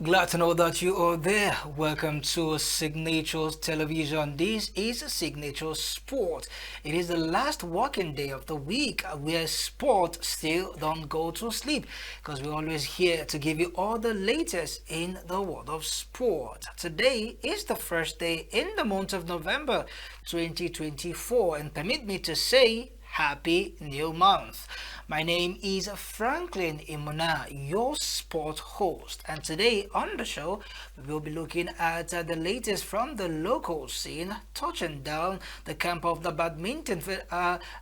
Glad to know that you are there. Welcome to Signature Television. This is Signature Sport. It is the last working day of the week where sport still don't go to sleep because we're always here to give you all the latest in the world of sport. Today is the first day in the month of November 2024, and permit me to say Happy New Month. My name is Franklin Imuna, your sport host, and today on the show we will be looking at the latest from the local scene, touching down the camp of the badminton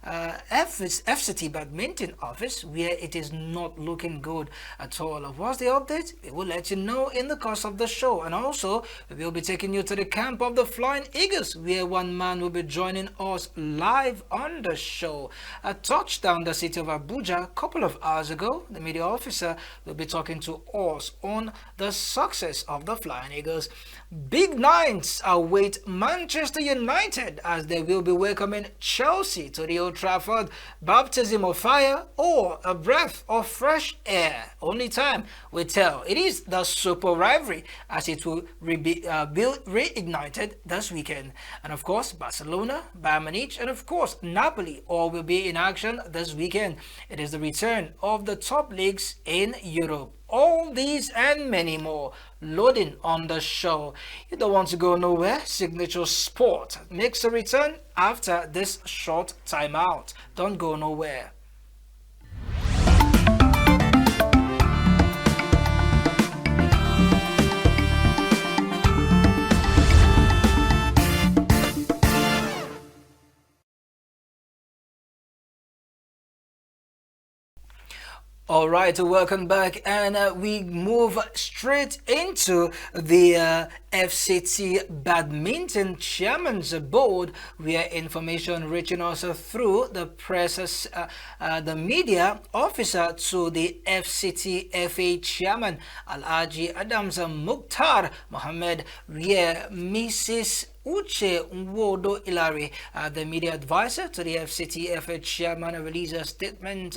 FCT badminton office, where it is not looking good at all. What's the update? We will let you know in the course of the show, and also we will be taking you to the camp of the Flying Eagles, where one man will be joining us live on the show. A touchdown the city of Abuja a couple of hours ago. The media officer will be talking to us on the success of the Flying Eagles. Big nights await Manchester United as they will be welcoming Chelsea to the Old Trafford. Baptism of fire or a breath of fresh air? Only time will tell. It is the super rivalry as it will be reignited this weekend. And of course, Barcelona, Bayern Munich, and of course, Napoli all will be in action this weekend. It is the return of the top leagues in Europe. All these and many more loading on the show. You don't want to go nowhere. Signature Sport makes a return after this short timeout. Don't go nowhere. All right, welcome back, and we move straight into the FCT Badminton Chairman's Board, where information reaching us through the press, the media officer to the FCT FA Chairman Alhaji Adams Mukhtar Mohammed, where Mrs. Uche Nwodo Ilari, the media advisor to the FCTFA chairman, released a statement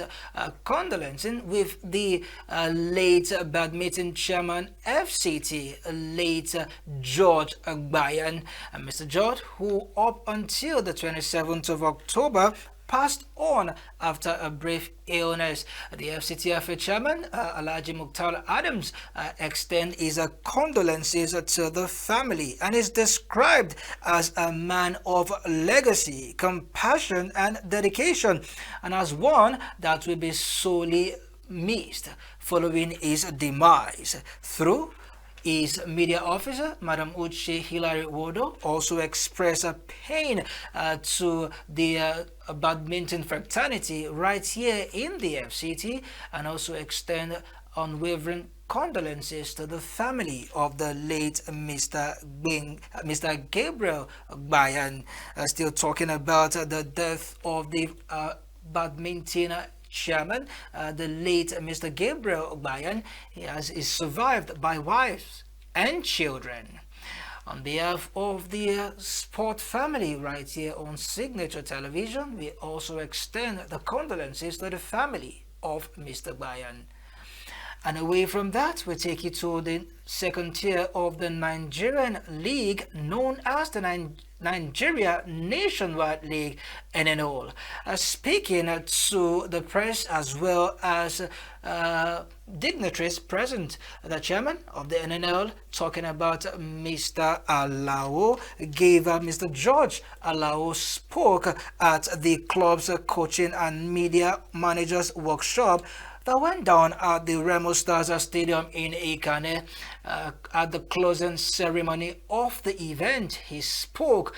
condolencing with the late badminton chairman FCT, late George Agbayan. Mr. George, who up until the 27th of October passed on after a brief illness. The FCTFA chairman, Alhaji Mukhtar Adams, extend his condolences to the family and is described as a man of legacy, compassion, and dedication, and as one that will be sorely missed following his demise. Through his media officer, Madam Uche Hilary Wodo, also expressed a pain to the badminton fraternity right here in the FCT, and also extend unwavering condolences to the family of the late Mr. Gabriel Bayan. Still talking about the death of the badminton chairman, the late Mr. Gabriel Bayan. He is survived by wives and children. On behalf of the sport family right here on Signature Television, we also extend the condolences to the family of Mr. Bayan. And away from that, we take you to the second tier of the Nigerian League, known as the Nigeria Nationwide League, NNL. Speaking to the press as well as dignitaries present, the chairman of the NNL, talking about Mr. Alao, gave Mr. George Alao spoke at the club's coaching and media managers workshop that went down at the Remo Stars Stadium in Ikane. At the closing ceremony of the event, he spoke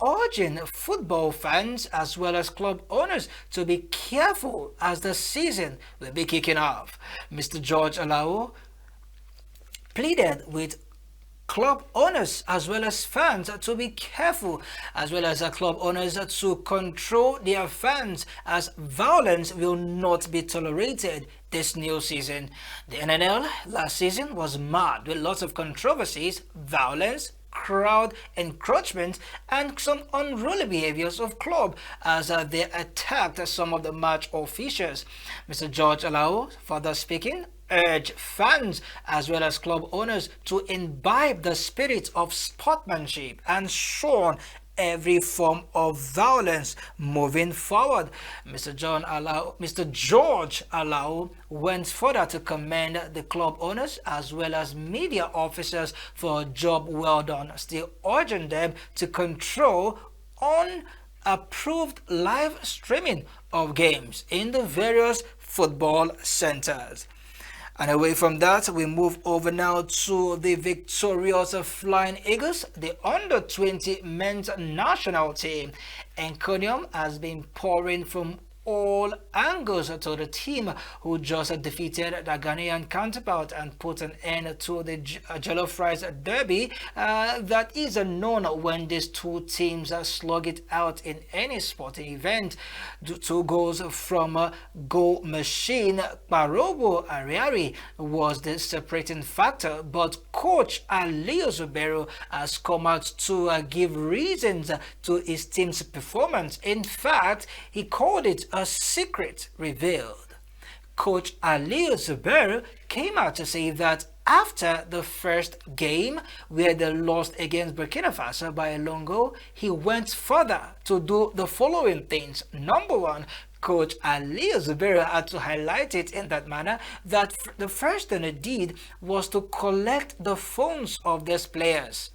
urging football fans as well as club owners to be careful as the season will be kicking off. Mr. George Alao pleaded with club owners as well as fans to be careful, as well as club owners to control their fans, as violence will not be tolerated this new season. The NNL last season was marred with lots of controversies, violence, crowd encroachment, and some unruly behaviors of club as they attacked some of the match officials. Mr. George Alao, further speaking, urged fans as well as club owners to imbibe the spirit of sportsmanship and shun every form of violence moving forward. Mr. George Allow went further to commend the club owners as well as media officers for a job well done, still urging them to control unapproved live streaming of games in the various football centers. And away from that, we move over now to the victorious Flying Eagles, the under-20 men's national team. Encomium has been pouring from all angles to the team, who just defeated the Ghanaian counterpart and put an end to the Jollof Rice Derby that is known when these two teams slug it out in any sporting event. The two goals from goal machine Parobo Ariari was the separating factor, but coach Alio Zubero has come out to give reasons to his team's performance. In fact, he called it a secret revealed. Coach Ali Zubair came out to say that after the first game, where they lost against Burkina Faso by a long goal, he went further to do the following things. Number one, Coach Ali Zubair had to highlight it in that manner that the first thing he did was to collect the phones of these players.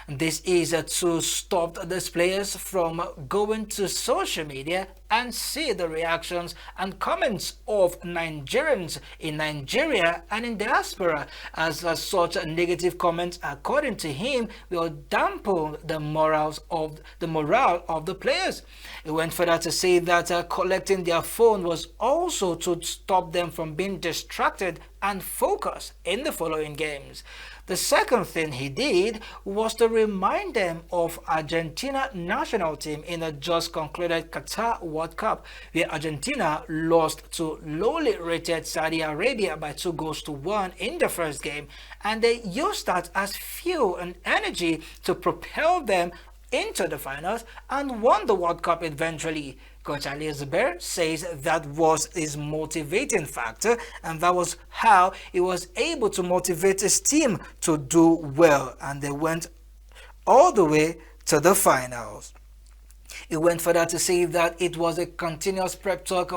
This is to stop these players from going to social media and see the reactions and comments of Nigerians in Nigeria and in diaspora, as such negative comments, according to him, will dampen the morale of the players. He went further to say that collecting their phone was also to stop them from being distracted and focus in the following games. The second thing he did was to remind them of Argentina national team in the just concluded Qatar World Cup, where Argentina lost to lowly rated Saudi Arabia by 2-1 in the first game, and they used that as fuel and energy to propel them into the finals and won the World Cup eventually. Coach Ali Zubair says that was his motivating factor, and that was how he was able to motivate his team to do well, and they went all the way to the finals. He went further to say that it was a continuous prep talk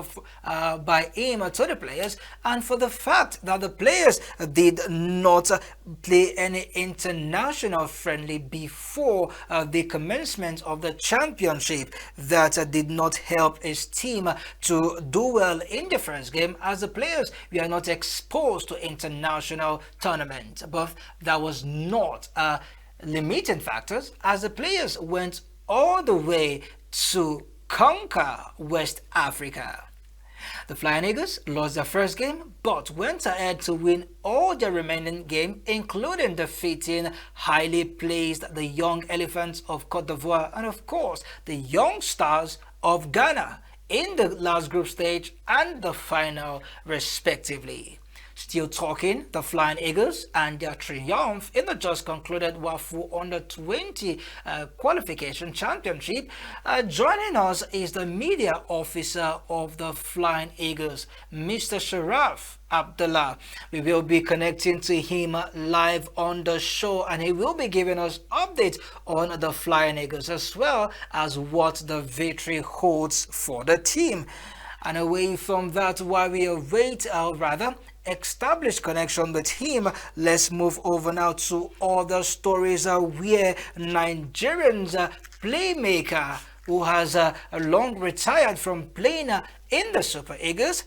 by him to the players, and for the fact that the players did not play any international friendly before the commencement of the championship, that did not help his team to do well in the first game, as the players were not exposed to international tournaments. But that was not limiting factors, as the players went all the way to conquer West Africa. The Flying Eagles lost their first game, but went ahead to win all their remaining games, including defeating highly placed the Young Elephants of Cote d'Ivoire and, of course, the Young Stars of Ghana in the last group stage and the final, respectively. Still talking, the Flying Eagles and their triumph in the just concluded WAFU Under-20 Qualification Championship. Joining us is the media officer of the Flying Eagles, Mr. Sharaf Abdullah. We will be connecting to him live on the show, and he will be giving us updates on the Flying Eagles as well as what the victory holds for the team. And away from that, while we await establish connection with him, let's move over now to other stories where Nigerians playmaker who has long retired from playing in the Super Eagles,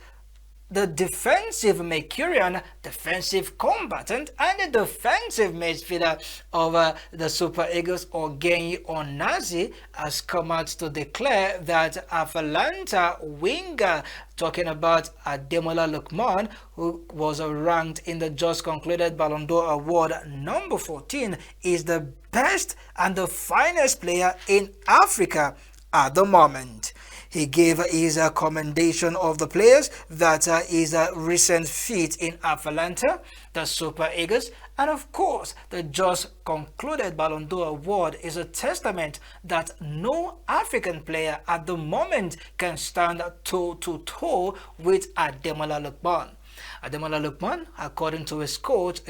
the defensive Mercurian, defensive combatant, and the defensive midfielder of the Super Eagles, Onazi, has come out to declare that Atalanta winger, talking about Ademola Lookman, who was ranked in the just concluded Ballon d'Or award number 14, is the best and the finest player in Africa at the moment. He gave his commendation of the players that is a recent feat in Atalanta, the Super Eagles, and of course the just concluded Ballon d'Or award is a testament that no African player at the moment can stand toe to toe with Ademola Lookman. Ademola Lookman, according to his coach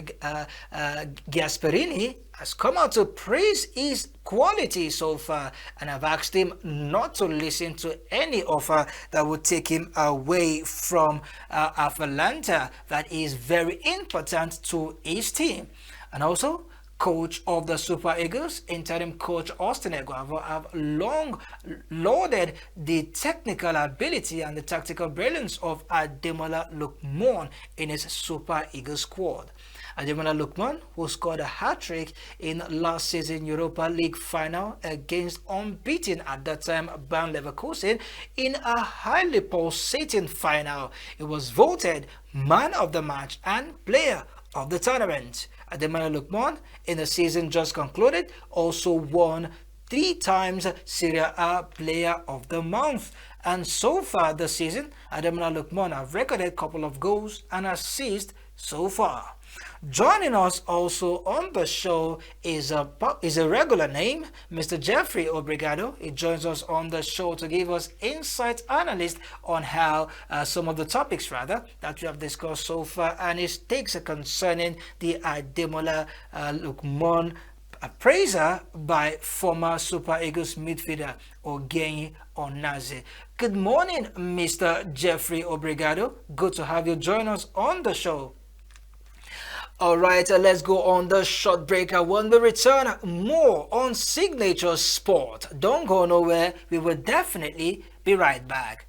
Gasperini, has come out to praise his quality so far, and I've asked him not to listen to any offer that would take him away from Atalanta. That is very important to his team. And also, coach of the Super Eagles, interim coach Austin Eguavo, have long lauded the technical ability and the tactical brilliance of Ademola Lookman in his Super Eagles squad. Ademola Lookman, who scored a hat-trick in last season Europa League final against unbeaten at that time Bayer Leverkusen in a highly pulsating final. He was voted man of the match and player of the tournament. Ademola Lookman, in the season just concluded, also won 3 times Serie A Player of the Month. And so far this season, Ademola Lookman have recorded a couple of goals and assists so far. Joining us also on the show is a regular name, Mr. Jeffrey Obrigado. He joins us on the show to give us insight analyst on how some of the topics rather that we have discussed so far, and his takes concerning the Ademola Lookman appraiser by former Super Eagles midfielder Onazi. Good morning, Mr. Jeffrey Obrigado. Good to have you join us on the show. All right, let's go on the short break. When we return, more on Signature Sport. Don't go nowhere. We will definitely be right back.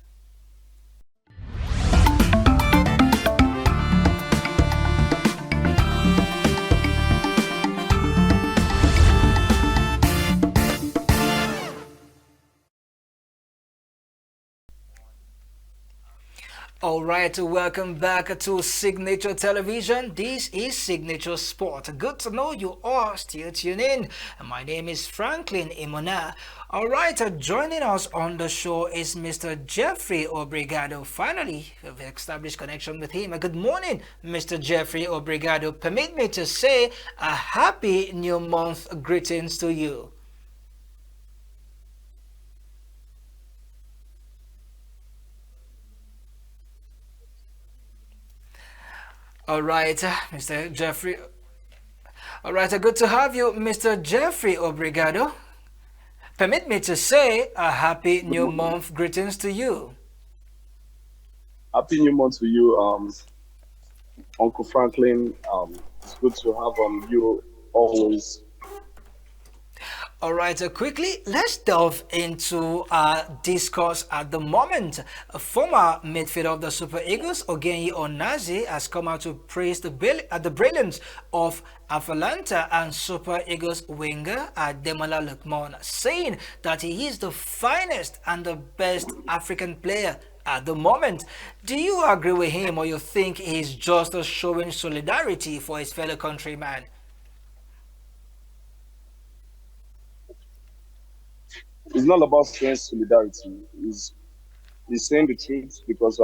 All right, welcome back to Signature Television. This is Signature Sport. Good to know you are still tuned in. My name is Franklin Imona. All right, joining us on the show is Mr. Jeffrey Obrigado. Finally, we've established connection with him. Good morning, Mr. Jeffrey Obrigado. Permit me to say a happy new month greetings to you. All right, Mr. Jeffrey. All right, good to have you, Mr. Jeffrey Obrigado. Permit me to say a happy Good new morning. month greetings to you. Happy New Month to you, Uncle Franklin. It's good to have you always. All right, quickly, let's delve into discourse at the moment. A former midfielder of the Super Eagles, Onazi, has come out to praise the brilliance of Atalanta and Super Eagles winger Ademola Lookman, saying that he is the finest and the best African player at the moment. Do you agree with him, or you think he's just showing solidarity for his fellow countryman? It's not about showing solidarity. He's saying the truth because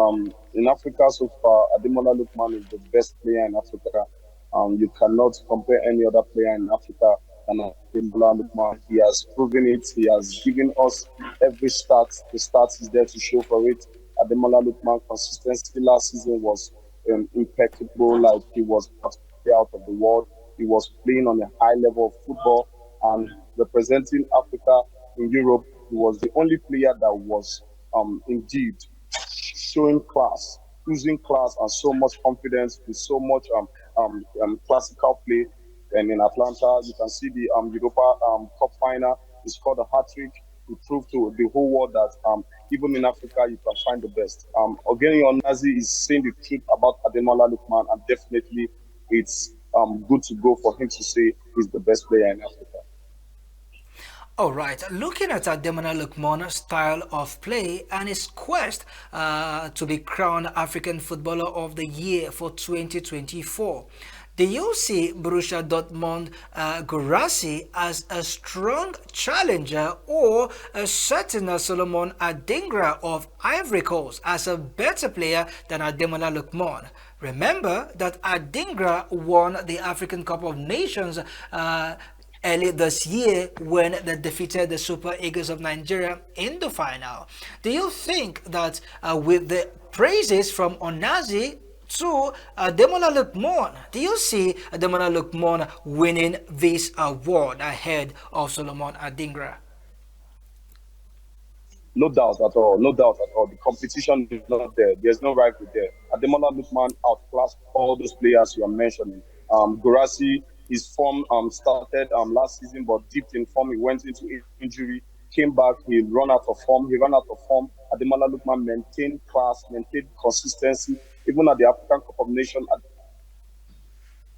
in Africa so far, Ademola Lookman is the best player in Africa. You cannot compare any other player in Africa than Ademola Lookman. He has proven it. He has given us every start. The stats is there to show for it. Ademola Lookman consistency last season was impeccable. Like he was not out of the world. He was playing on a high level of football and representing Africa in Europe. He was the only player that was indeed showing class, using class and so much confidence with so much classical play. And in Atlanta, you can see the Europa Cup final. He scored a hat trick. He proved to the whole world that even in Africa, you can find the best. Again, Onazi is saying the truth about Ademola Lookman, and definitely it's good to go for him to say he's the best player in Africa. All right, looking at Ademola Lookman's style of play and his quest to be crowned African Footballer of the Year for 2024, do you see Borussia Dortmund Gurasi as a strong challenger, or a certain Solomon Adingra of Ivory Coast as a better player than Ademola Lookman? Remember that Adingra won the African Cup of Nations early this year when they defeated the Super Eagles of Nigeria in the final. Do you think that with the praises from Onazi to Ademola Lookman. Do you see Ademola Lookman winning this award ahead of Solomon Adingra? No doubt at all. No doubt at all. The competition is not there. There's no rival there. Ademola Lookman outclassed all those players you are mentioning. Gorasi, his form started last season, but dipped in form. He went into injury, came back. He ran out of form. He ran out of form. Ademola Lookman maintained class, maintained consistency. Even at the African Cup of Nations,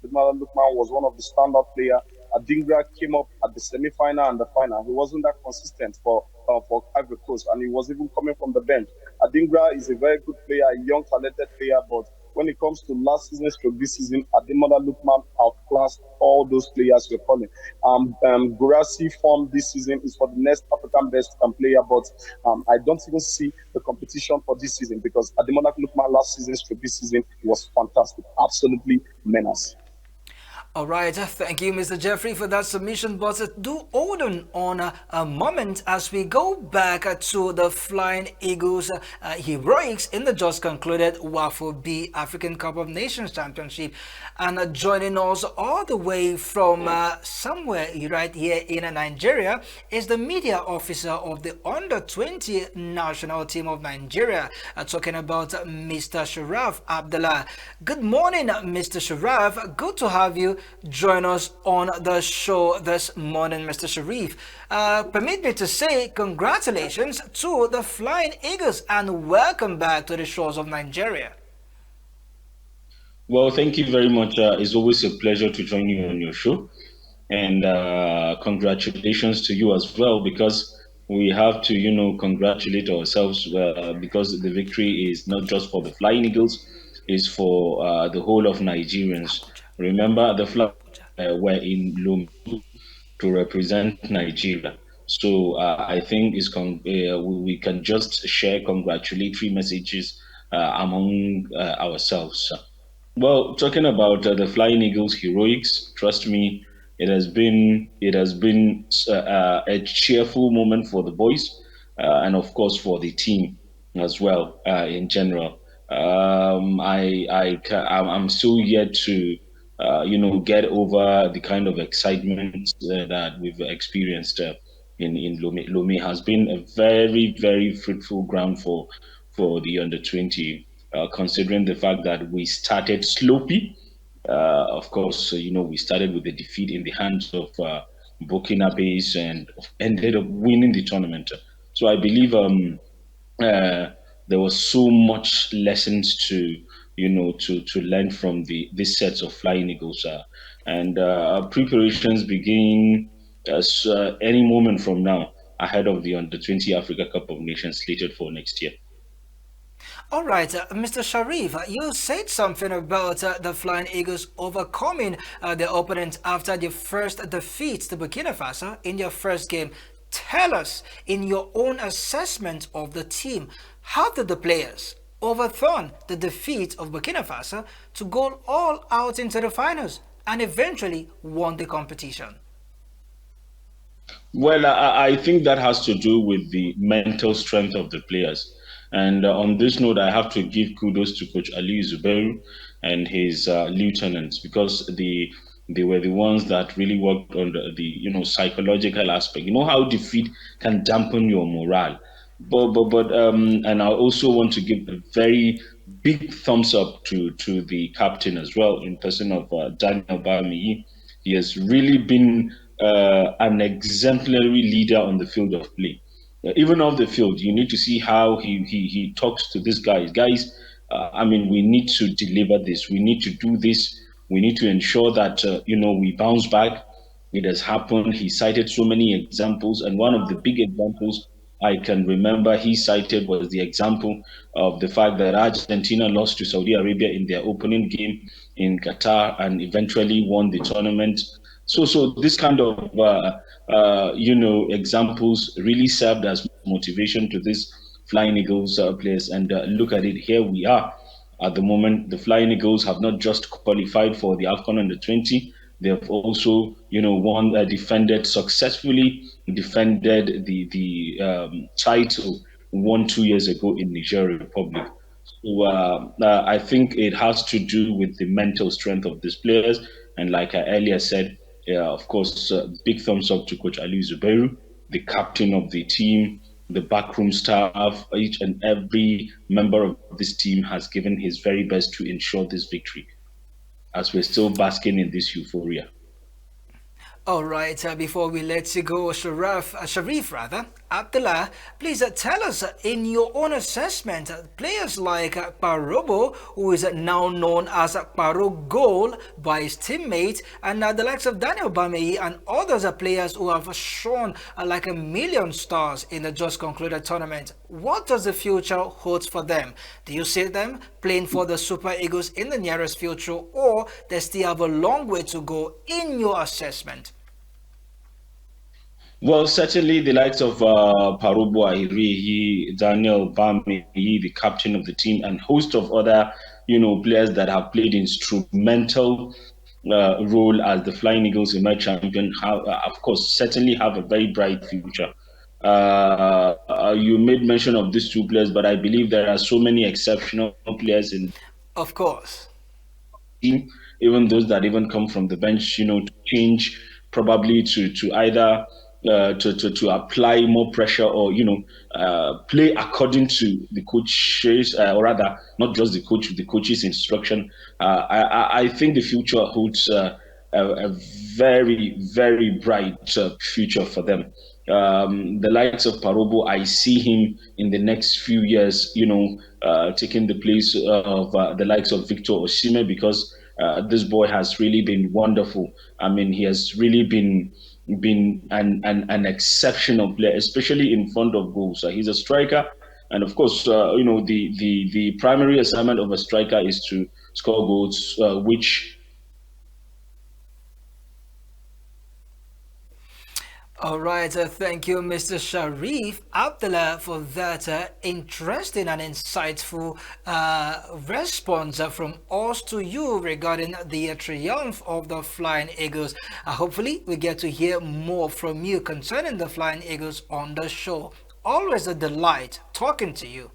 Ademola Lookman was one of the standout players. Adingra came up at the semi-final and the final. He wasn't that consistent for Ivory Coast, and he was even coming from the bench. Adingra is a very good player, a young, talented player, but when it comes to last season stroke this season, Ademola Lookman outclassed all those players you're calling. Gurasi form this season is for the next African best player, but I don't even see the competition for this season because Ademola Lookman last season stroke this season was fantastic, absolutely menace. All right, thank you, Mr. Jeffrey, for that submission. But do hold on a moment as we go back to the Flying Eagles heroics in the just concluded Waffle B African Cup of Nations Championship. And joining us all the way from somewhere right here in Nigeria is the media officer of the Under 20 national team of Nigeria, talking about Mr. Sharaf Abdullah. Good morning, Mr. Sharaf. Good to have you join us on the show this morning, Mr. Sharif. Permit me to say congratulations to the Flying Eagles and welcome back to the shores of Nigeria. Well, thank you very much. It's always a pleasure to join you on your show. And congratulations to you as well, because we have to, congratulate ourselves because the victory is not just for the Flying Eagles, it's for the whole of Nigerians. Remember, the Flying were in Lome to represent Nigeria. So I think we can just share congratulatory messages among ourselves. Well, talking about the Flying Eagles heroics, trust me, it has been a cheerful moment for the boys, and of course for the team as well in general. I'm still yet to get over the kind of excitement that we've experienced in Lome. Lome has been a very very fruitful ground for the under 20, considering the fact that we started sloppy. Of course, we started with a defeat in the hands of Burkina Faso and ended up winning the tournament. So I believe uh, there was so much lessons to learn from these sets of Flying Eagles, and preparations begin any moment from now ahead of the under 20 Africa Cup of Nations slated for next year. All right, Mr. Sharif, you said something about the Flying Eagles overcoming their opponent after the first defeat to Burkina Faso in their first game. Tell us, in your own assessment of the team, how did the players overturn the defeat of Burkina Faso to go all out into the finals and eventually won the competition? Well, I think that has to do with the mental strength of the players. And on this note, I have to give kudos to Coach Ali Zubairu and his lieutenants, because they were the ones that really worked on the psychological aspect. You know how defeat can dampen your morale. And I also want to give a very big thumbs up to the captain as well, in person of Daniel Bami. He has really been an exemplary leader on the field of play. Even off the field, you need to see how he talks to these guys. Guys, I mean, we need to deliver this. We need to do this. We need to ensure that we bounce back. It has happened. He cited so many examples, and one of the big examples I can remember he cited was the example of the fact that Argentina lost to Saudi Arabia in their opening game in Qatar and eventually won the tournament. So this kind of examples really served as motivation to these Flying Eagles players. And look at it, here we are. At the moment, the Flying Eagles have not just qualified for the AFCON under 20, they have also, won, defended successfully, defended the title won 2 years ago in Niger Republic. So I think it has to do with the mental strength of these players. And like I earlier said, of course, big thumbs up to Coach Ali Zubeiru, the captain of the team, the backroom staff. Each and every member of this team has given his very best to ensure this victory, as we're still basking in this euphoria. All right, before we let you go, Sharif rather, Abdullah, please tell us in your own assessment, players like Parobo, who is now known as Paro Goal by his teammates, and the likes of Daniel Bamei and others are players who have shown like a million stars in the just concluded tournament. What does the future hold for them? Do you see them playing for the Super Eagles in the nearest future, or they still have a long way to go in your assessment? Well, certainly the likes of Parubo Ahiri, Daniel Bami, the captain of the team, and host of other, players that have played instrumental role as the Flying Eagles emerge champion, have, of course, certainly have a very bright future. You made mention of these two players, but I believe there are so many exceptional players in Of course. team, even those that even come from the bench, to change probably to either to apply more pressure or play according to the coaches or rather not just the coach's instruction. I think the future holds a very very bright future for them. The likes of Parobo, I see him in the next few years, taking the place of the likes of Victor Osimhen because this boy has really been wonderful. I mean, he has really been an exceptional player, especially in front of goals. He's a striker, and of course, the primary assignment of a striker is to score goals, which All right, thank you, Mr. Sharif Abdullah, for that interesting and insightful response from us to you regarding the triumph of the Flying Eagles. Hopefully, we get to hear more from you concerning the Flying Eagles on the show. Always a delight talking to you.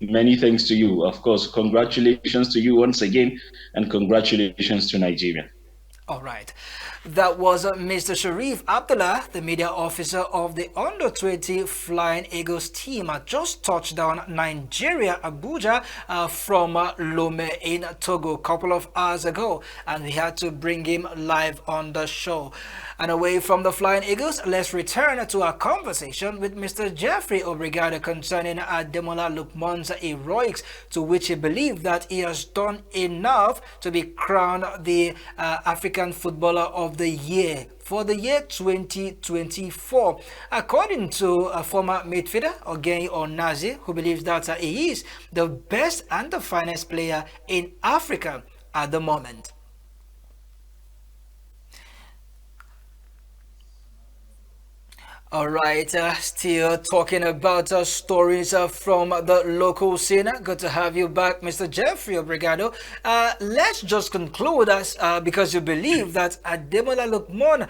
many thanks to you. Of course, congratulations to you once again, and congratulations to Nigeria. All right. That was Mr. Sharif Abdullah, the media officer of the Under 20 Flying Eagles team. Just touched down Nigeria, Abuja, from Lome in Togo a couple of hours ago. And we had to bring him live on the show. And away from the Flying Eagles, let's return to our conversation with Mr. Jeffrey Obrigado concerning Ademola Lookman's heroics, to which he believed that he has done enough to be crowned the African Footballer of the Year for the year 2024. According to a former midfielder, Onazi, who believes that he is the best and the finest player in Africa at the moment. All right, still talking about stories from the local scene. Good to have you back, Mr. Jeffrey Obrigado. Let's just conclude as because you believe that Ademola Lookman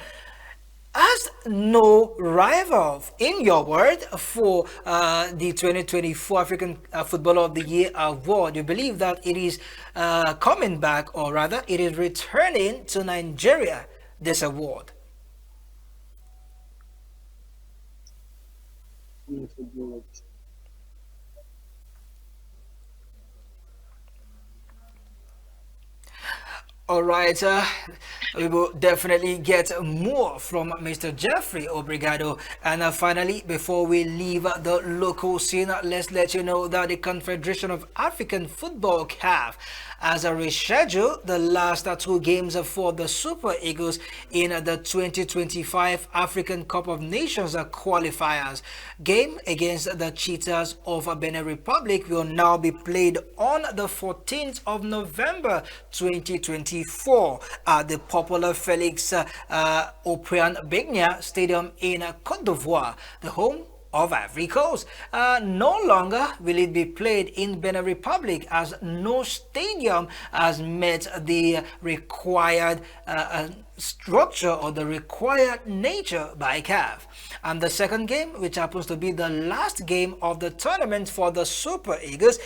has no rival, in your word, for the 2024 African Footballer of the Year award. You believe that it is coming back, or rather, it is returning to Nigeria, this award. All right, we will definitely get more from Mr. Jeffrey Obrigado. And finally, before we leave the local scene, let's let you know that the Confederation of African Football (CAF) has rescheduled the last two games for the Super Eagles in the 2025 African Cup of Nations qualifiers. Game against the Cheetahs of Benin Republic will now be played on the 14th of November 2024 at the popular Felix Oprian Begnia Stadium in Cote d'Ivoire. The home of Ivory Coast. No longer will it be played in Benin Republic as no stadium has met the required structure or the required nature by CAF. And the second game, which happens to be the last game of the tournament for the Super Eagles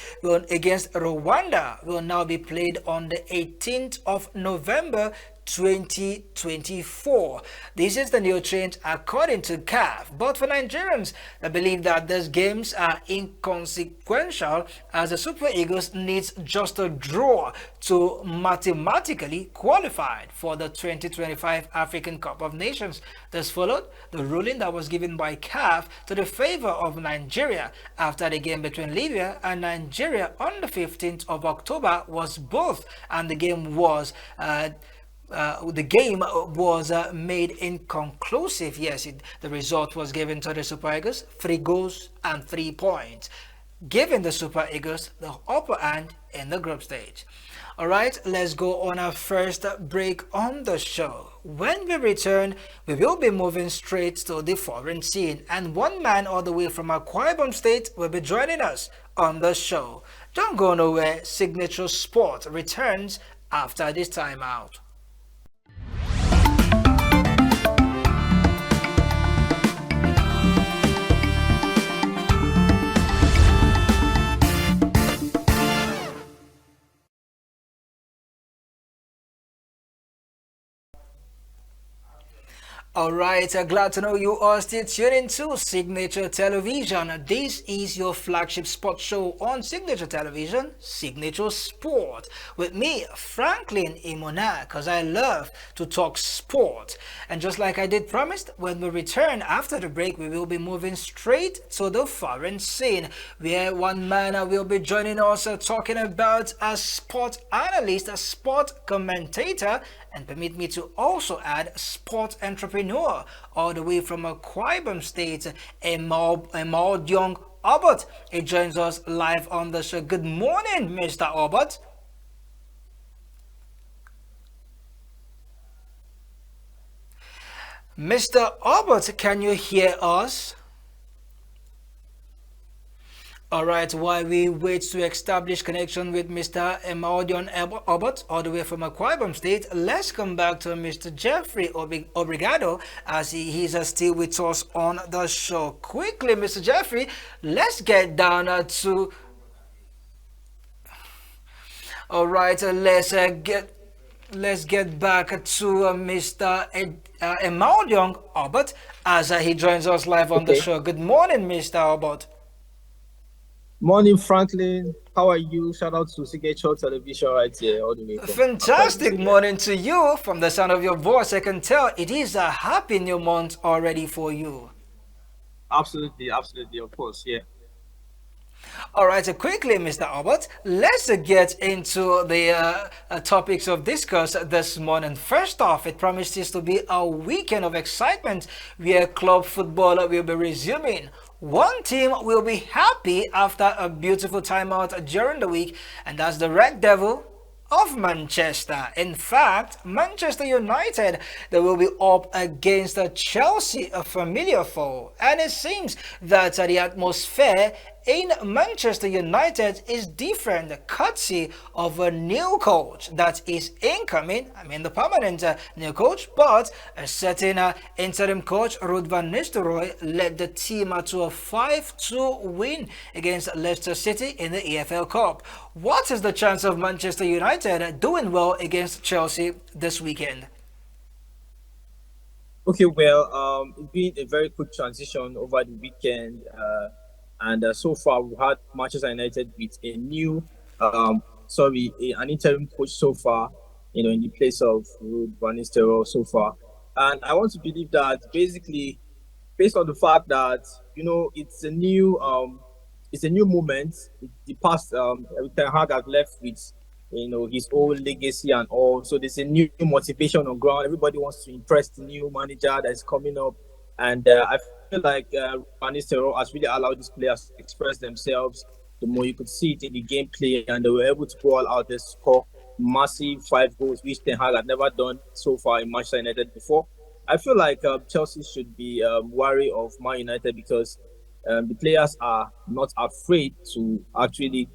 against Rwanda, will now be played on the 18th of November 2024. This is the new change according to CAF. But for Nigerians, they believe that these games are inconsequential as the Super Eagles needs just a draw to mathematically qualify for the 2025 African Cup of Nations. This followed the ruling that was given by CAF to the favor of Nigeria after the game between Libya and Nigeria on the 15th of October was both, and the game was made inconclusive. Yes, the result was given to the Super Eagles, 3 goals and 3 points, giving the Super Eagles the upper hand in the group stage. All right, let's go on our first break on the show. When we return, we will be moving straight to the foreign scene, and one man all the way from Akwa Ibom State will be joining us on the show. Don't go nowhere. Signature Sport returns after this timeout. Alright, glad to know you are still tuning to Signature Television. This is your flagship sports show on Signature Television, Signature Sport. With me, Franklin Imona, because I love to talk sport. And just like I did promised, when we return after the break, we will be moving straight to the foreign scene, where one man will be joining us talking about a sport analyst, a sport commentator, and permit me to also add sport entrepreneur all the way from Akwa Ibom State, Emodiong Obot. He joins us live on the show. Good morning, Mr. Obot. Mr. Obot, can you hear us? Alright, while we wait to establish connection with Mr. Emodion Obot, all the way from Akwa Ibom State, let's come back to Mr. Jeffrey Obrigado as he is still with us on the show. Quickly, Mr. Jeffrey, let's get down to... Alright, let's get back to Mr. Emodion Obot as he joins us live on the show. Good morning, Mr. Obot. Morning, Franklin. How are you? Shout out to Signature Television right here, all the way. Fantastic morning to you. From the sound of your voice, I can tell it is a happy new month already for you. Absolutely, absolutely, of course, yeah. All right, quickly, Mr. Albert, let's get into the topics of discuss this morning. First off, it promises to be a weekend of excitement where club football will be resuming. One team will be happy after a beautiful timeout during the week, and that's the Red Devil of Manchester. In fact, Manchester United, they will be up against Chelsea, a familiar foe, and it seems that the atmosphere in Manchester United is different, courtesy of a new coach that is incoming. I mean the permanent new coach, but a certain interim coach, Ruud van Nistelrooy, led the team to a 5-2 win against Leicester City in the EFL Cup. What is the chance of Manchester United doing well against Chelsea this weekend? Okay, well, it's been a very quick transition over the weekend. And so far, we had Manchester United with a new, an interim coach so far, in the place of Ruud van Nistelrooy so far. And I want to believe that basically, based on the fact that, it's a new moment. The past, Ten Hag has left with, his old legacy and all. So there's a new motivation on ground. Everybody wants to impress the new manager that's coming up. And I feel like Van Nistelrooy has really allowed these players to express themselves. The more you could see it in the gameplay, and they were able to go all out and score massive 5 goals, which Ten Hag had never done so far in Manchester United before. I feel like Chelsea should be wary of Man United because the players are not afraid to actually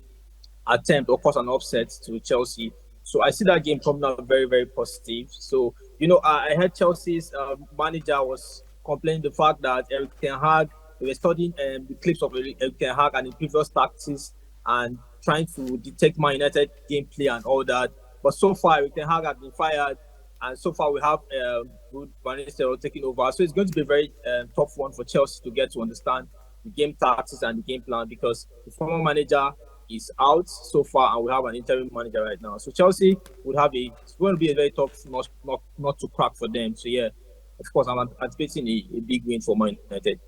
attempt or cause an upset to Chelsea. So I see that game coming out very, very positive. So, I heard Chelsea's manager was complaining the fact that Eric Ten Hag, they were studying the clips of Eric Ten Hag and the previous tactics and trying to detect Man United gameplay and all that. But so far, Eric Ten Hag has been fired, and so far we have good Van Nistelrooy taking over. So it's going to be a very tough one for Chelsea to get to understand the game tactics and the game plan because the former manager is out so far, and we have an interim manager right now. So Chelsea would have it's going to be a very tough not to crack for them. So yeah, of course, I'm anticipating a big win for Man United.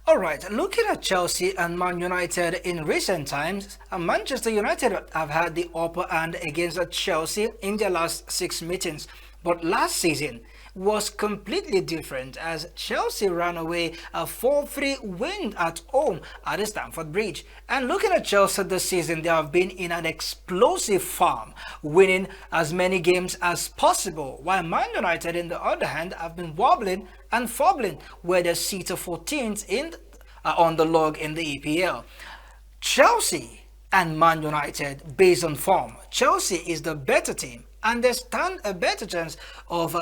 All right, looking at Chelsea and Man United in recent times, Manchester United have had the upper hand against Chelsea in their last 6 meetings. But last season was completely different as Chelsea ran away a 4-3 win at home at the Stamford Bridge. And looking at Chelsea this season, they have been in an explosive form, winning as many games as possible, while Man United, in the other hand, have been wobbling and fumbling, where they sit 14th on the log in the EPL. Chelsea and Man United, based on form, Chelsea is the better team and they stand a better chance of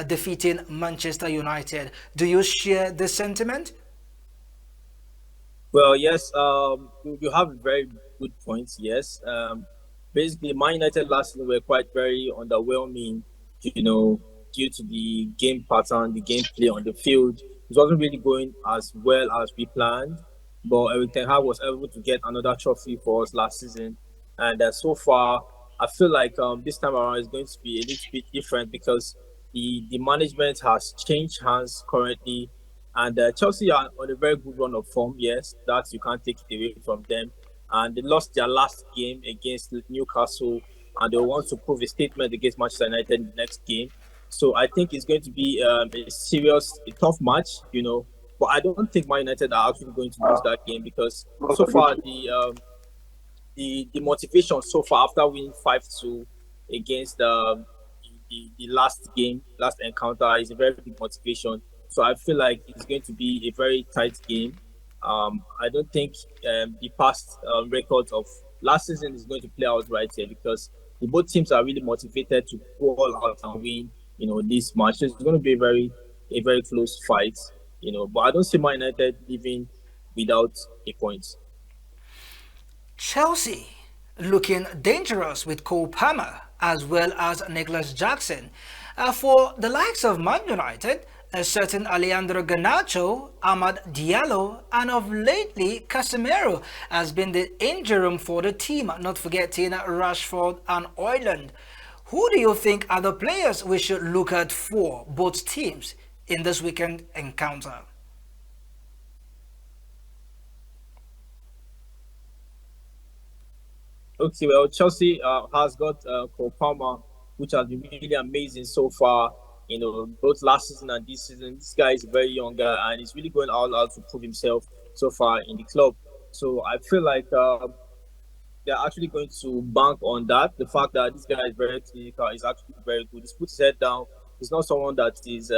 defeating Manchester United. Do you share this sentiment? Well, yes, you have a very good point. Yes, basically, Man United last season were quite very underwhelming. You know, due to the game pattern, the gameplay on the field, it wasn't really going as well as we planned. But Eric Ten Hag was able to get another trophy for us last season, and so far, I feel like this time around is going to be a little bit different because the management has changed hands currently, and Chelsea are on a very good run of form. Yes, that you can't take it away from them. And they lost their last game against Newcastle, and they want to prove a statement against Manchester United in the next game. So I think it's going to be a tough match, But I don't think Man United are actually going to lose that game because so far the motivation so far after winning 5-2 against the last game, last encounter is a very big motivation. So I feel like it's going to be a very tight game. I don't think the past records of last season is going to play out right here because both teams are really motivated to go all out and win. This match. It's going to be a very close fight. But I don't see Man United leaving without a point. Chelsea looking dangerous with Cole Palmer as well as Nicholas Jackson. For the likes of Man United, a certain Alejandro Garnacho, Amad Diallo, and of lately Casemiro has been the injury room for the team, not forgetting Rashford and Højlund. Who do you think are the players we should look at for both teams in this weekend encounter? Okay, well, Chelsea has got Cole Palmer, which has been really amazing so far. Both last season and this season. This guy is a very young guy and he's really going all out to prove himself so far in the club. So I feel like they're actually going to bank on that. The fact that this guy is very clinical is actually very good. He's put his head down. He's not someone that is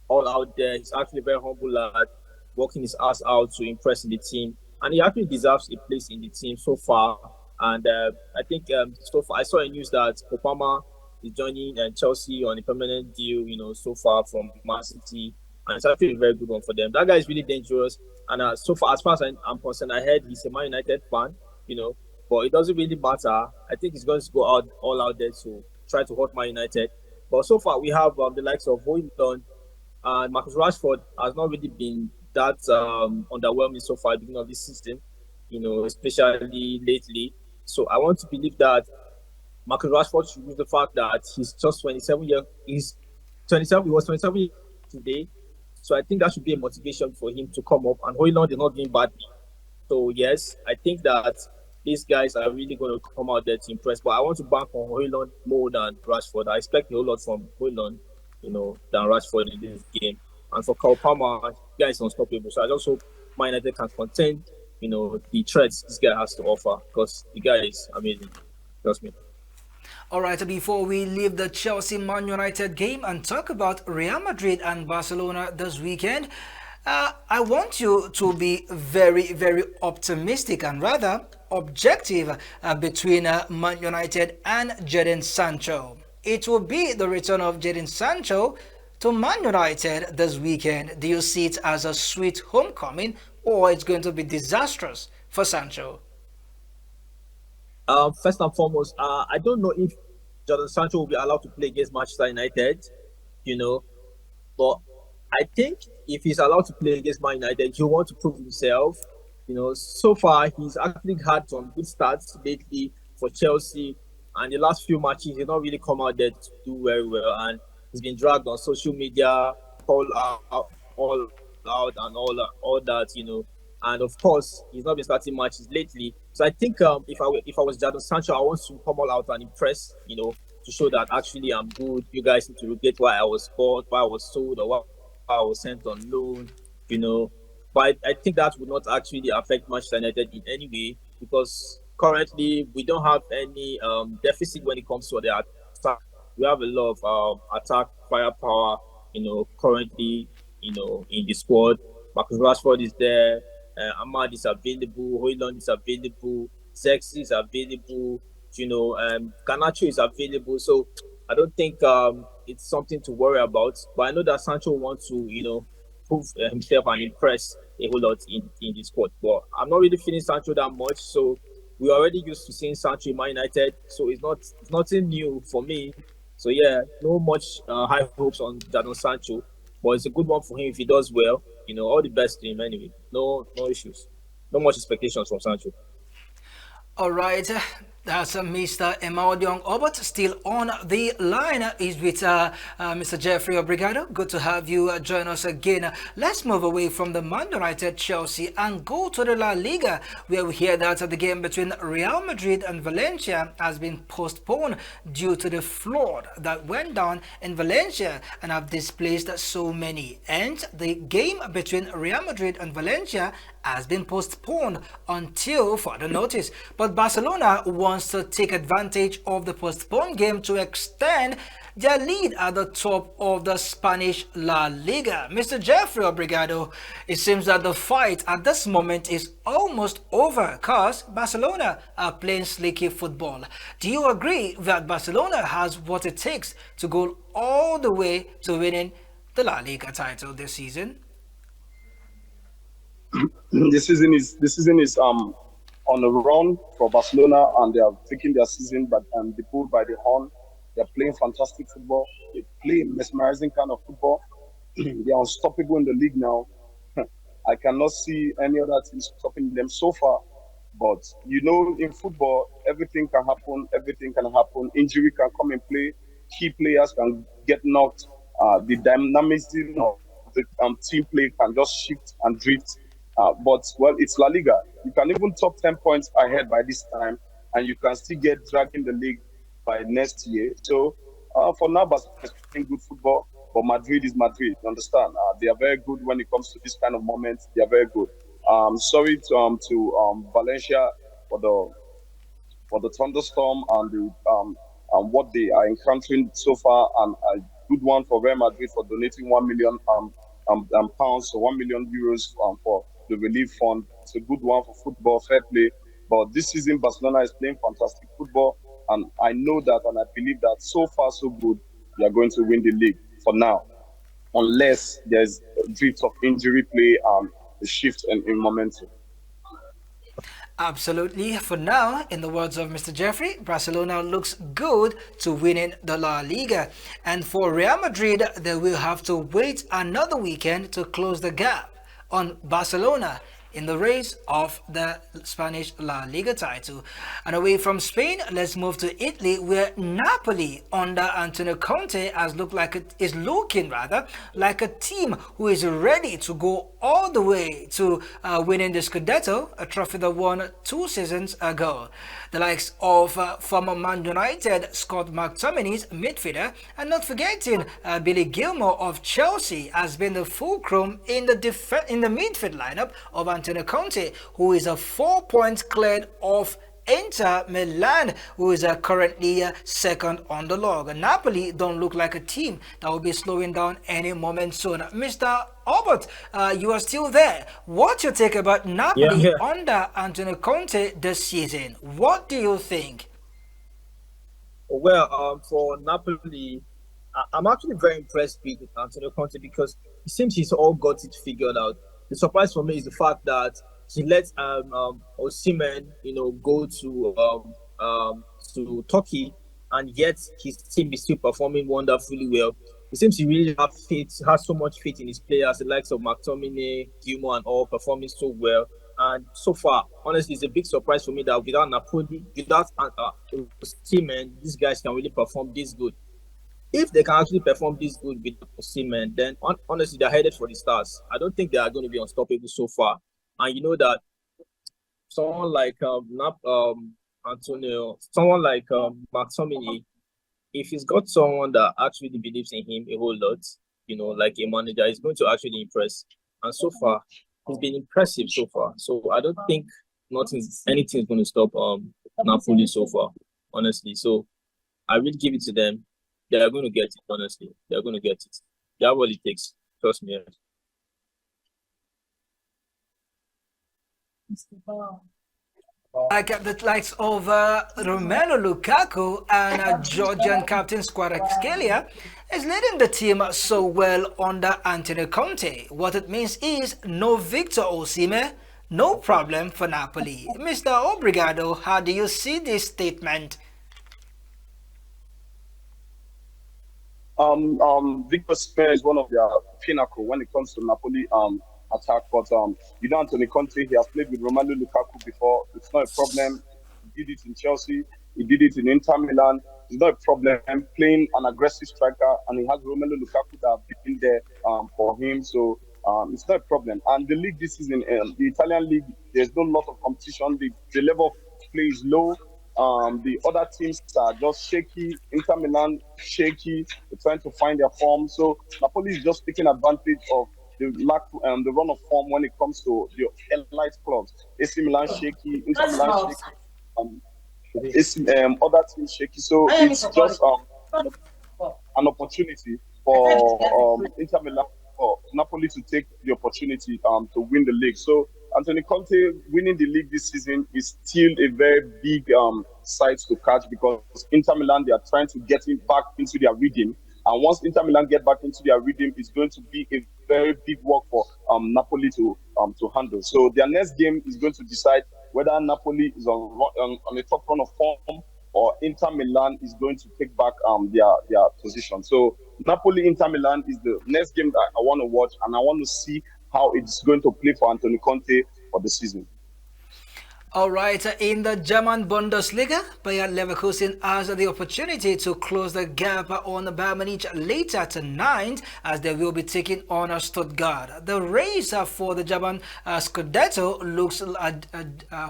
all out there. He's actually a very humble lad, working his ass out to impress in the team. And he actually deserves a place in the team so far. And I think so far, I saw a news that Kopama is joining Chelsea on a permanent deal, so far from Man City. And it's actually a very good one for them. That guy is really dangerous. And so far, as far as I'm concerned, I heard he's a Man United fan, but it doesn't really matter. I think he's going to go out all out there to try to hurt Man United. But so far, we have the likes of Højlund and Marcus Rashford has not really been that underwhelming so far at the beginning of this season, especially lately. So I want to believe that Marcus Rashford should use the fact that he's just 27 years. He's 27. He was 27 years today. So I think that should be a motivation for him to come up. And Højlund is not doing badly. So yes, I think that these guys are really going to come out there to impress. But I want to bank on Højlund more than Rashford. I expect a whole lot from Højlund, than Rashford in this game. And for Cole Palmer, guy is unstoppable. So I just hope Man United can contain, the threats this guy has to offer because the guy is amazing. Trust me. All right, before we leave the Chelsea Man United game and talk about Real Madrid and Barcelona this weekend, I want you to be very, very optimistic and rather objective between Man United and Jadon Sancho. It will be the return of Jadon Sancho to Man United this weekend. Do you see it as a sweet homecoming or it's going to be disastrous for Sancho? First and foremost, I don't know if Jordan Sancho will be allowed to play against Manchester United, you know, but I think if he's allowed to play against Man United, he'll want to prove himself. So far he's actually had some good starts lately for Chelsea, and the last few matches he's not really come out there to do very well, and he's been dragged on social media, all out, and all that. And of course, he's not been starting matches lately. So I think if I was Jadon Sancho, I want to come all out and impress, to show that actually I'm good. You guys need to regret why I was bought, why I was sold, or why I was sent on loan, you know. But I think that would not actually affect Manchester United in any way, because currently we don't have any deficit when it comes to the attack. We have a lot of attack firepower, currently, in the squad. Marcus Rashford is there. Ahmad is available. Hoyland is available. Zex is available. Garnacho is available. So I don't think it's something to worry about. But I know that Sancho wants to, prove himself and impress a whole lot in the squad. But I'm not really feeling Sancho that much. So we're already used to seeing Sancho in Man United. So it's nothing new for me. So yeah, no much high hopes on Jadon Sancho. But it's a good one for him if he does well. All the best to him anyway. No issues. No much expectations from Sancho. All right, that's Mr. Emaudiong Obot still on the line. Is with Mr. Jeffrey Obrigado. Good to have you join us again. Let's move away from the Man United Chelsea and go to the La Liga, where we hear that the game between Real Madrid and Valencia has been postponed due to the flood that went down in Valencia and have displaced so many. And the game between Real Madrid and Valencia has been postponed until further notice. But Barcelona wants to take advantage of the postponed game to extend their lead at the top of the Spanish La Liga. Mr. Jeffrey Obrigado, it seems that the fight at this moment is almost over because Barcelona are playing slicky football. Do you agree that Barcelona has what it takes to go all the way to winning the La Liga title this season? The season is on a run for Barcelona, and they are taking their season but the bull by the horn. They're playing fantastic football. They play mesmerizing kind of football. They're unstoppable in the league now. I cannot see any other team stopping them so far. But in football, everything can happen. Everything can happen. Injury can come in play. Key players can get knocked. The dynamism of the team play can just shift and drift. But it's La Liga. You can even top 10 points ahead by this time, and you can still get dragged in the league by next year. So for now, Barcelona is playing good football, but Madrid is Madrid. You understand? They are very good when it comes to this kind of moments. They are very good. Sorry to Valencia for the thunderstorm and what they are encountering so far, and a good one for Real Madrid for donating 1 million pounds, so 1 million euros for the relief fund. It's a good one for football, fair play. But this season, Barcelona is playing fantastic football, and I know that, and I believe that so far so good. They are going to win the league for now, unless there's a drift of injury play and a shift in momentum. Absolutely. For now, in the words of Mr. Jeffrey, Barcelona looks good to winning the La Liga. And for Real Madrid, they will have to wait another weekend to close the gap on Barcelona in the race of the Spanish La Liga title. And away from Spain, let's move to Italy, where Napoli under Antonio Conte is looking like a team who is ready to go all the way to winning the Scudetto, a trophy that won 2 seasons ago. The likes of former Man United Scott McTominay's midfielder, and not forgetting Billy Gilmore of Chelsea has been the fulcrum in the midfield lineup of Antonio Conte, who is a 4 points cleared of Inter Milan, who is currently second on the log. Napoli don't look like a team that will be slowing down any moment soon. Mr. Albert, you are still there. What's your take about Yeah, Napoli yeah. under Antonio Conte this season? What do you think? Well, for Napoli, I'm actually very impressed with Antonio Conte because it seems he's all got it figured out. The surprise for me is the fact that he let Osimhen, go to Turkey, and yet his team is still performing wonderfully well. It seems he really has so much faith in his players, the likes of McTominay, Gilmour, and all performing so well. And so far, honestly, it's a big surprise for me that without Napoli, without Osimhen, these guys can really perform this good. If they can actually perform this good with Osimhen, then honestly, they're headed for the stars. I don't think they are going to be unstoppable so far. And you know that someone like Antonio, someone like McTominay, if he's got someone that actually believes in him a whole lot, like a manager, he's going to actually impress. And so far, he's been impressive so far. So I don't think anything's going to stop Napoli so far, honestly. So I really give it to them. They are going to get it, honestly. They are going to get it. They have what it takes. Trust me. Like the likes of Romelu Lukaku and Georgian captain Kvaratskhelia is leading the team so well under Antonio Conte. What it means is no Victor Osimhen, no problem for Napoli. Mr. Obrigado, how do you see this statement? Victor Osimhen is one of their pinnacle when it comes to Napoli attack. But Antonio Conte, he has played with Romelu Lukaku before. It's not a problem. He did it in Chelsea. He did it in Inter Milan. It's not a problem playing an aggressive striker, and he has Romelu Lukaku that have been there for him. So it's not a problem. And the league this season, the Italian league, there's no lot of competition. The level of play is low. The other teams are just shaky. Inter Milan shaky. They're trying to find their form. So Napoli is just taking advantage of the run of form when it comes to the elite clubs. AC Milan shaky, Inter Milan shaky, other teams shaky. So it's just an opportunity for Inter Milan, for Napoli to take the opportunity to win the league. So Antonio Conte winning the league this season is still a very big sight to catch, because Inter Milan, they are trying to get back into their rhythm. And once Inter Milan get back into their rhythm, it's going to be a very big work for Napoli to handle. So their next game is going to decide whether Napoli is on the top run of form, or Inter Milan is going to take back their position. So Napoli Inter Milan is the next game that I want to watch, and I want to see how it's going to play for Antonio Conte for the season. All right, in the German Bundesliga, Bayer Leverkusen has the opportunity to close the gap on Bayern Munich later tonight, as they will be taking on Stuttgart. The race for the German Scudetto looks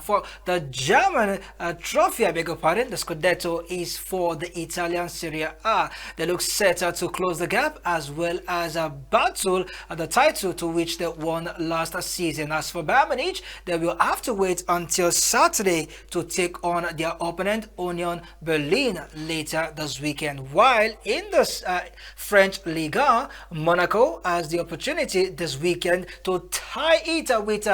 for the German trophy, I beg your pardon. The Scudetto is for the Italian Serie A. They look set to close the gap, as well as battle the title to which they won last season. As for Bayern Munich, they will have to wait until Saturday to take on their opponent Union Berlin later this weekend. While in the French Liga, Monaco has the opportunity this weekend to tie it with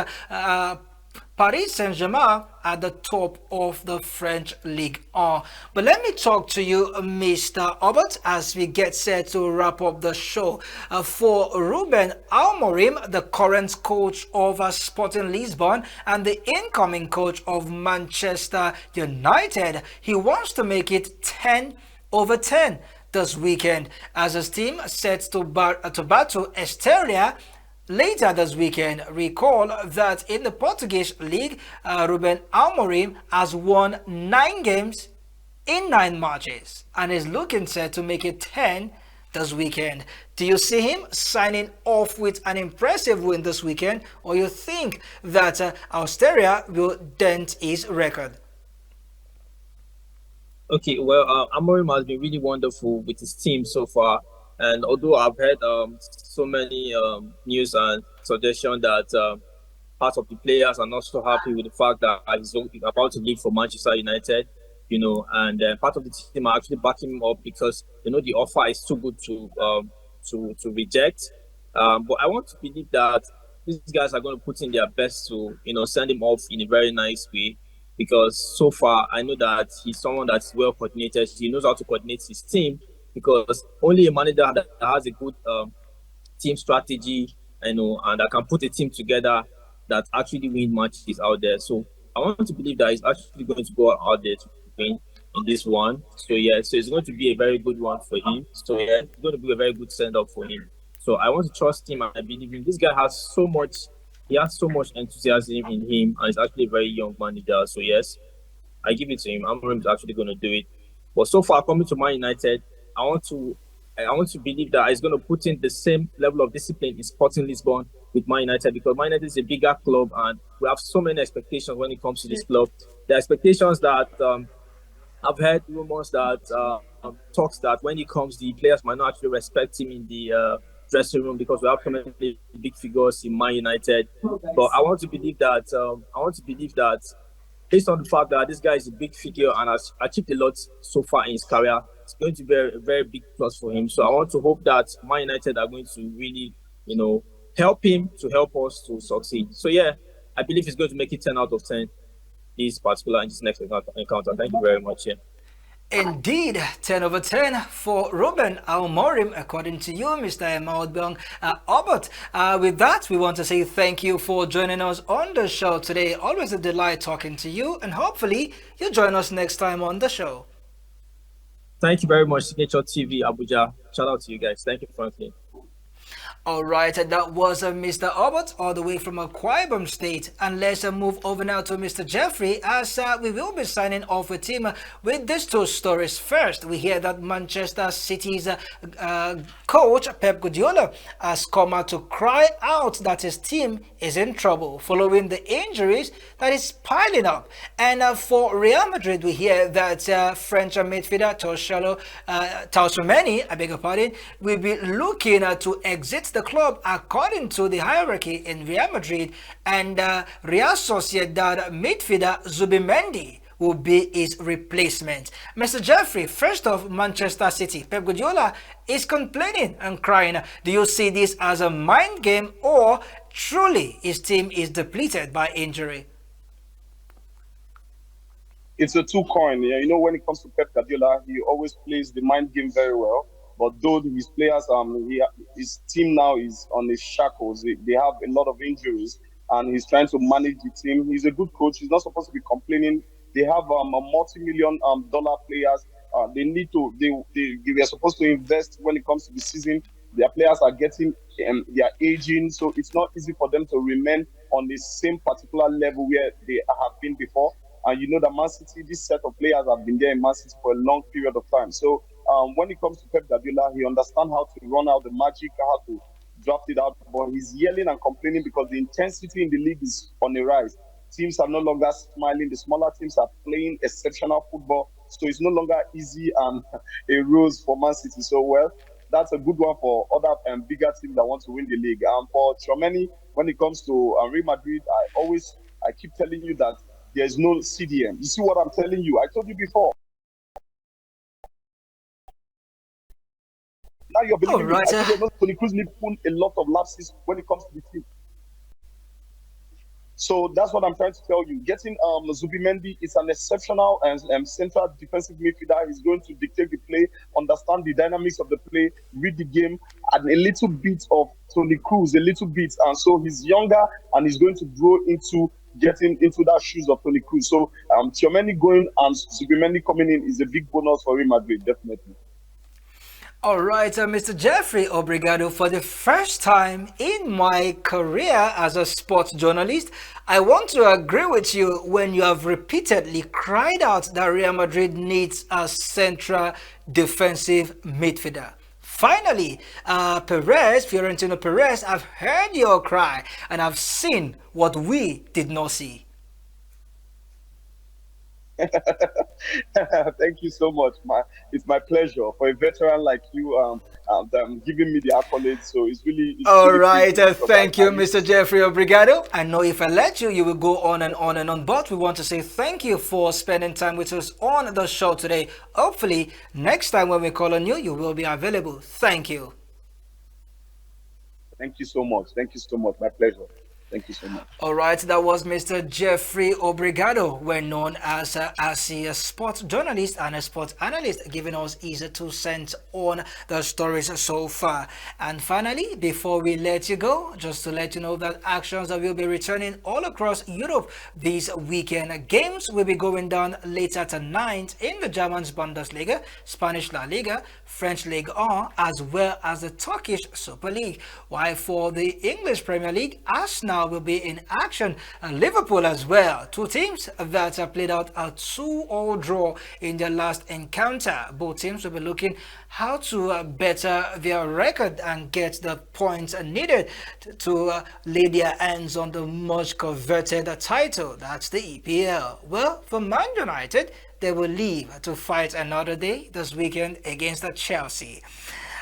Paris Saint-Germain at the top of the French Ligue 1. But let me talk to you, Mr. Albert, as we get set to wrap up the show. For Ruben Amorim, the current coach of Sporting Lisbon and the incoming coach of Manchester United, he wants to make it 10/10 this weekend, as his team sets to battle Esteria later this weekend. Recall that in the Portuguese league, Ruben Amorim has won 9 games in 9 matches and is looking set to make it 10 this weekend. Do you see him signing off with an impressive win this weekend, or you think that Austria will dent his record? Okay, well, Amorim has been really wonderful with his team so far. And although I've heard so many news and suggestions that part of the players are not so happy with the fact that he's about to leave for Manchester United. And part of the team are actually backing him up because the offer is too good to reject. But I want to believe that these guys are going to put in their best to send him off in a very nice way, because so far I know that he's someone that's well coordinated. He knows how to coordinate his team, because only a manager that has a good team strategy, and that can put a team together that actually win matches out there. So I want to believe that he's actually going to go out there to win in this one. So yeah, so it's going to be a very good one for him. So yeah, it's going to be a very good send up for him. So I want to trust him and I believe him. This guy has so much. He has so much enthusiasm in him, and he's actually a very young manager. So yes, I give it to him. Amorim is actually going to do it. But so far, coming to Man United, I want to believe that he's going to put in the same level of discipline in Sporting Lisbon with Man United, because Man United is a bigger club and we have so many expectations when it comes to this club. The expectations that I've heard rumors that talks that when he comes, the players might not actually respect him in the dressing room, because we have so many big figures in Man United. But I want to believe that. Based on the fact that this guy is a big figure and has achieved a lot so far in his career, it's going to be a very big plus for him. So I want to hope that Man United are going to really, help him to help us to succeed. So yeah, I believe he's going to make it 10 out of 10 this particular in this next encounter. Thank you very much. Yeah. Indeed, 10 over 10 for Ruben Amorim, according to you, Mr. Maudbong Obert. With that, we want to say thank you for joining us on the show today. Always a delight talking to you, and hopefully you'll join us next time on the show. Thank you very much, Signature TV Abuja. Shout out to you guys. Thank you, Franklin. All right, that was Mr. Obert, all the way from Akwa Ibom State. And let's move over now to Mr. Jeffrey, as we will be signing off with him with these two stories. First, we hear that Manchester City's coach, Pep Guardiola, has come out to cry out that his team is in trouble following the injuries that is piling up. And for Real Madrid, we hear that French midfielder Tchouaméni, I beg your pardon, will be looking to exit the club according to the hierarchy in Real Madrid, and Real Sociedad midfielder Zubimendi will be his replacement. Mr. Jeffrey, first off, Manchester City. Pep Guardiola is complaining and crying. Do you see this as a mind game, or truly his team is depleted by injury? It's a two coin. Yeah, when it comes to Pep Guardiola, he always plays the mind game very well. But though his players, his team now is on his shackles. They have a lot of injuries, and he's trying to manage the team. He's a good coach. He's not supposed to be complaining. They have a multi-million dollar players. They were supposed to invest when it comes to the season. Their players are getting, they are aging, so it's not easy for them to remain on the same particular level where they have been before. And that Man City, this set of players have been there in Man City for a long period of time. So when it comes to Pep Guardiola, he understands how to run out the magic, how to draft it out. But he's yelling and complaining because the intensity in the league is on the rise. Teams are no longer smiling. The smaller teams are playing exceptional football. So it's no longer easy and a rose for Man City. So, well, that's a good one for other bigger teams that want to win the league. And for Tchouaméni, when it comes to Real Madrid, I keep telling you that there's no CDM. You see what I'm telling you? I told you before. Now you're believing right, Toni Kroos Liverpool a lot of lapses when it comes to the team. So that's what I'm trying to tell you. Getting Zubimendi is an exceptional and central defensive midfielder. He's going to dictate the play, understand the dynamics of the play, read the game, and a little bit of Toni Kroos, a little bit. And so he's younger and he's going to grow into getting into that shoes of Toni Kroos. So Tchouaméni going and Zubimendi coming in is a big bonus for Real Madrid, definitely. All right, Mr. Jeffrey Obrigado, for the first time in my career as a sports journalist, I want to agree with you when you have repeatedly cried out that Real Madrid needs a central defensive midfielder. Finally, Florentino Perez, I've heard your cry and I've seen what we did not see. Thank you so much. It's my pleasure for a veteran like you giving me the accolades. So it's All really right, pleasing because thank you, I used Mr. to. Jeffrey Obrigado. I know if I let you, you will go on and on and on. But we want to say thank you for spending time with us on the show today. Hopefully, next time when we call on you, you will be available. Thank you. Thank you so much. Thank you so much. My pleasure. Thank you so much. All right, that was Mr. Jeffrey Obrigado, well known as a sports journalist and a sports analyst, giving us his 2 cents on the stories so far. And finally, before we let you go, just to let you know that actions that will be returning all across Europe this weekend. Games will be going down later tonight in the German's Bundesliga, Spanish La Liga, French Ligue 1, as well as the Turkish Super League. While for the English Premier League, Arsenal will be in action, and Liverpool as well. Two teams that have played out a 2-2 draw in their last encounter. Both teams will be looking how to better their record and get the points needed to lay their hands on the much coveted title. That's the EPL. Well, for Man United, they will leave to fight another day this weekend against Chelsea.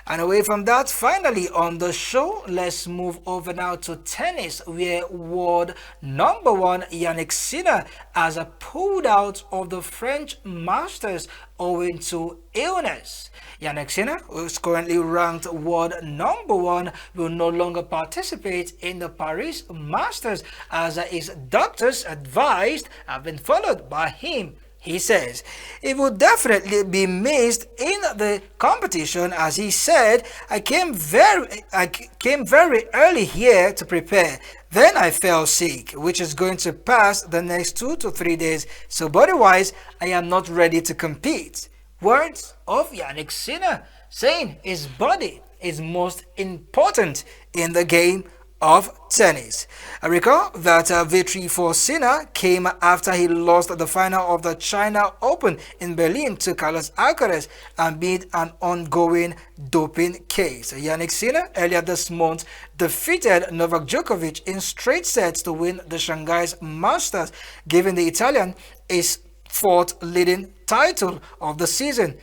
And away from that, finally on the show, let's move over now to tennis, where world number one Yannick Sinner has pulled out of the French Masters owing to illness. Yannick Sinner, who is currently ranked world number one, will no longer participate in the Paris Masters as his doctor's advice have been followed by him. He says it will definitely be missed in the competition. As he said, I came very early here to prepare. Then I fell sick, which is going to pass the next 2 to 3 days. So body-wise, I am not ready to compete. Words of Yannick Sinner, saying his body is most important in the game of tennis. I recall that victory for Sinner came after he lost the final of the China Open in Berlin to Carlos Alcaraz amid an ongoing doping case. Yannick Sinner earlier this month defeated Novak Djokovic in straight sets to win the Shanghai Masters, giving the Italian his fourth leading title of the season.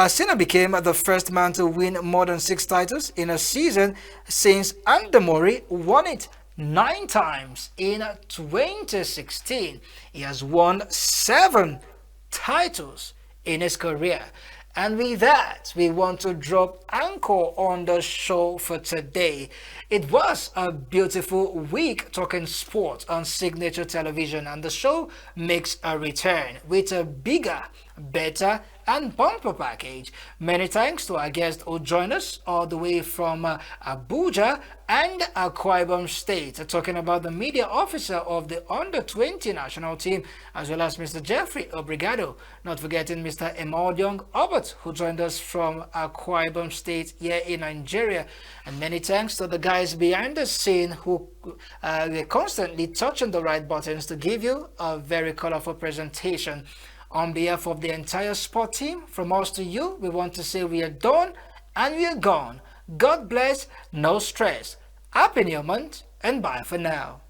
Sinner became the first man to win more than 6 titles in a season since Ademola won it 9 times in 2016. He has won 7 titles in his career. And with that, we want to drop anchor on the show for today. It was a beautiful week talking sports on Signature Television, and the show makes a return with a bigger, better, and bumper package. Many thanks to our guests who joined us all the way from Abuja and Akwa Ibom State, talking about the media officer of the under-20 national team, as well as Mr. Jeffrey Obrigado, not forgetting Mr. Emodiong Obert, who joined us from Akwa Ibom State here in Nigeria. And many thanks to the guys behind the scene who were constantly touching the right buttons to give you a very colorful presentation. On behalf of the entire sport team, from us to you, we want to say we are done and we are gone. God bless, no stress. Happy New Month and bye for now.